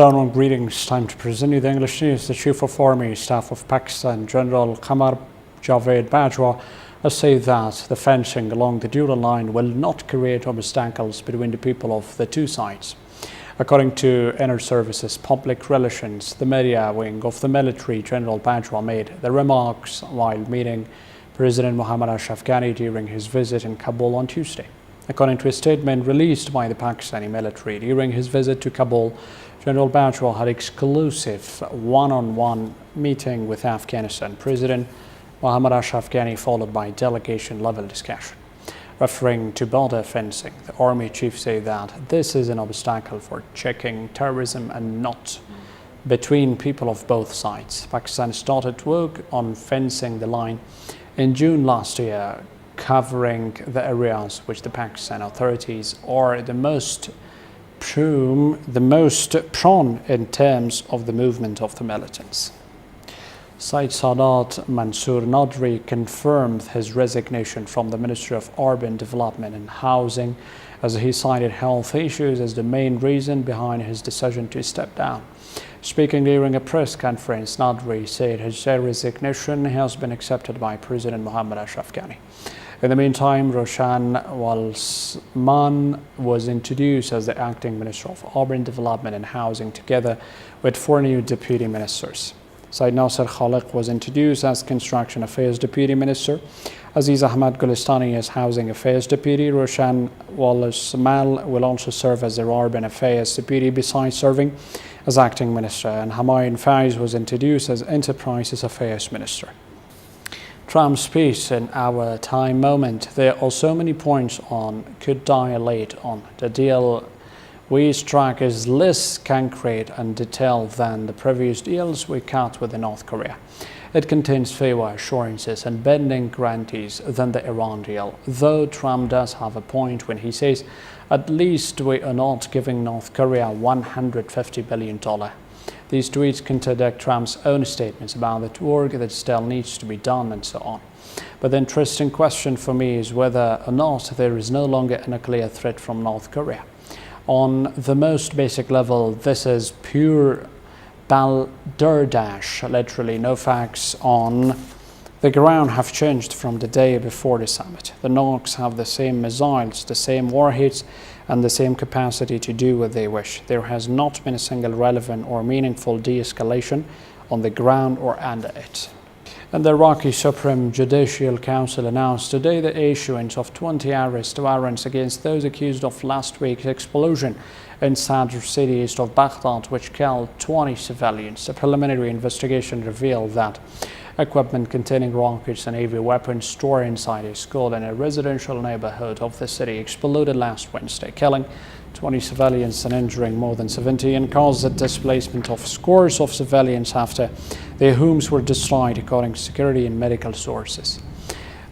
Hello and greetings. Time to present you the English news. The Chief of Army Staff of Pakistan, General Qamar Javed Bajwa, has said that the fencing along the dual line will not create obstacles between the people of the two sides. According to Inner Services Public Relations, the media wing of the military, General Bajwa made the remarks while meeting President Muhammad Ashraf Ghani during his visit in Kabul on Tuesday. According to a statement released by the Pakistani military, during his visit to Kabul, General Bajwa had exclusive one-on-one meeting with Afghanistan President Muhammad Ashraf Ghani, followed by delegation-level discussion. Referring to border fencing, the army chief said that this is an obstacle for checking terrorism and not between people of both sides. Pakistan started work on fencing the line in June last year, covering the areas which the Pakistan authorities are the most prone in terms of the movement of the militants. Said Sadat Mansour Nadri confirmed his resignation from the Ministry of Urban Development and Housing, as he cited health issues as the main reason behind his decision to step down. Speaking during a press conference, Nadri said his resignation has been accepted by President Muhammad Ashraf Ghani. In the meantime, Roshan Walsman was introduced as the acting Minister of Urban Development and Housing, together with 4 new deputy ministers. Said Nasser Khaliq was introduced as Construction Affairs Deputy Minister. Aziz Ahmad Gulistani as Housing Affairs Deputy. Roshan Walsman will also serve as the Urban Affairs Deputy, besides serving as acting Minister. And Humayun Faiz was introduced as Enterprises Affairs Minister. Trump's speech in our time moment. There are so many points on could dilate on. The deal we struck is less concrete and detailed than the previous deals we cut with North Korea. It contains fewer assurances and binding guarantees than the Iran deal, though Trump does have a point when he says at least we are not giving North Korea $150 billion. These tweets contradict Trump's own statements about the work that still needs to be done and so on. But the interesting question for me is whether or not there is no longer a nuclear threat from North Korea. On the most basic level, this is pure balderdash. Literally, no facts on the ground have changed from the day before the summit. The Norks have the same missiles, the same warheads, and the same capacity to do what they wish. There has not been a single relevant or meaningful de-escalation on the ground or under it. And the Iraqi Supreme Judicial Council announced today the issuance of 20 arrest warrants against those accused of last week's explosion in Sadr city east of Baghdad, which killed 20 civilians. A preliminary investigation revealed that equipment containing rockets and heavy weapons stored inside a school in a residential neighborhood of the city exploded last Wednesday, killing 20 civilians and injuring more than 70, and caused the displacement of scores of civilians after their homes were destroyed, according to security and medical sources.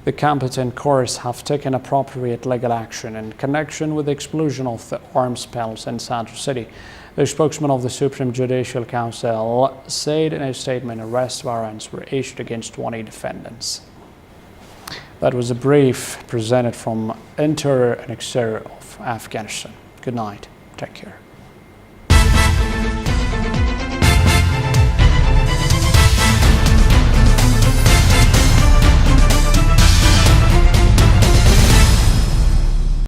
The competent courts have taken appropriate legal action in connection with the explosion of the arms spells in Sadr city. The spokesman of the Supreme Judicial Council said in a statement arrest warrants were issued against 20 defendants. That was a brief presented from interior and exterior of Afghanistan. Good night. Take care.